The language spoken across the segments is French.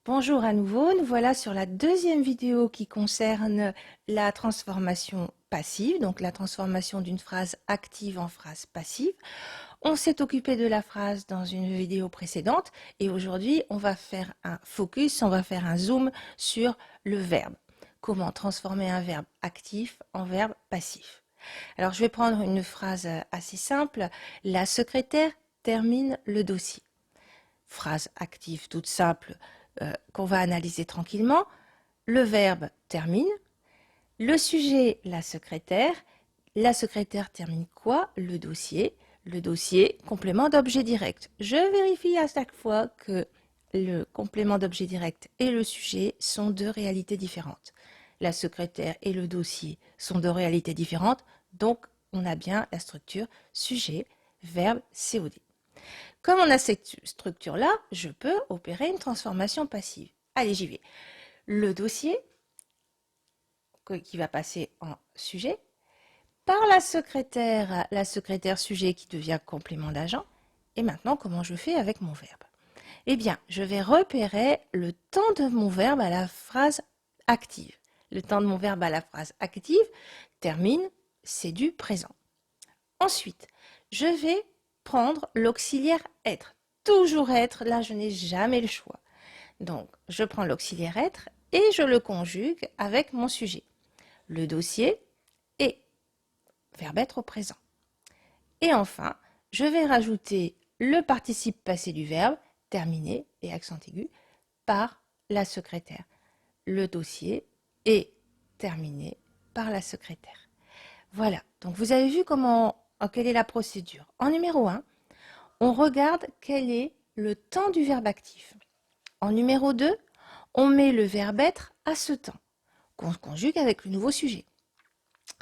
Bonjour à nouveau, nous voilà sur la deuxième vidéo qui concerne la transformation passive, donc la transformation d'une phrase active en phrase passive. On s'est occupé de la phrase dans une vidéo précédente et aujourd'hui on va faire un focus, on va faire un zoom sur le verbe. Comment transformer un verbe actif en verbe passif. Alors je vais prendre une phrase assez simple. La secrétaire termine le dossier. Phrase active toute simple qu'on va analyser tranquillement. Le verbe termine. Le sujet, la secrétaire. La secrétaire termine quoi? Le dossier. Le dossier, complément d'objet direct. Je vérifie à chaque fois que le complément d'objet direct et le sujet sont deux réalités différentes. La secrétaire et le dossier sont deux réalités différentes, donc on a bien la structure sujet, verbe, COD. Comme on a cette structure-là, je peux opérer une transformation passive. Allez, j'y vais. Le dossier, qui va passer en sujet, par la secrétaire sujet qui devient complément d'agent. Et maintenant, comment je fais avec mon verbe? Eh bien, je vais repérer le temps de mon verbe à la phrase active. Le temps de mon verbe à la phrase active termine, c'est du présent. Ensuite, je vais prendre l'auxiliaire être. Toujours être, là je n'ai jamais le choix. Donc, je prends l'auxiliaire être et je le conjugue avec mon sujet. Le dossier et verbe être au présent. Et enfin, je vais rajouter le participe passé du verbe, terminé et accent aigu, par la secrétaire. Le dossier est terminé par la secrétaire. Voilà, donc vous avez vu quelle est la procédure. En numéro 1, on regarde quel est le temps du verbe actif. En numéro 2, on met le verbe être à ce temps, qu'on conjugue avec le nouveau sujet.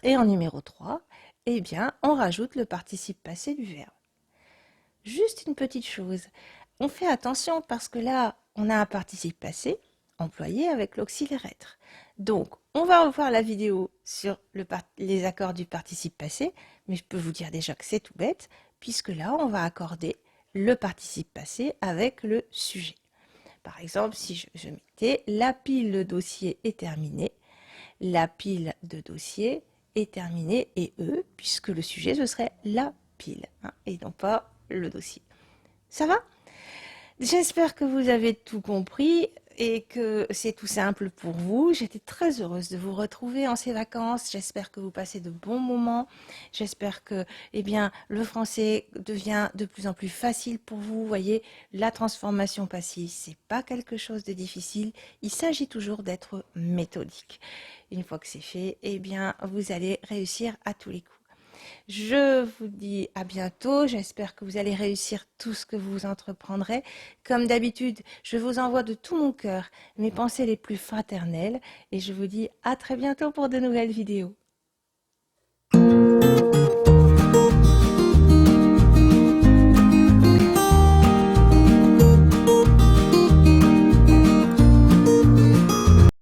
Et en numéro 3, eh bien, on rajoute le participe passé du verbe. Juste une petite chose, on fait attention parce que là, on a un participe passé employé avec l'auxiliaire être. Donc, on va revoir la vidéo sur les accords du participe passé, mais je peux vous dire déjà que c'est tout bête, puisque là, on va accorder le participe passé avec le sujet. Par exemple, si je mettais la pile de dossier est terminée, la pile de dossier est terminée et puisque le sujet, ce serait la pile, et non pas le dossier. Ça va? J'espère que vous avez tout compris et que c'est tout simple pour vous. J'étais très heureuse de vous retrouver en ces vacances. J'espère que vous passez de bons moments. J'espère que, le français devient de plus en plus facile pour vous. Vous voyez, la transformation passive, c'est pas quelque chose de difficile. Il s'agit toujours d'être méthodique. Une fois que c'est fait, vous allez réussir à tous les coups. Je vous dis à bientôt. J'espère que vous allez réussir tout ce que vous entreprendrez. Comme d'habitude, je vous envoie de tout mon cœur mes pensées les plus fraternelles et je vous dis à très bientôt pour de nouvelles vidéos.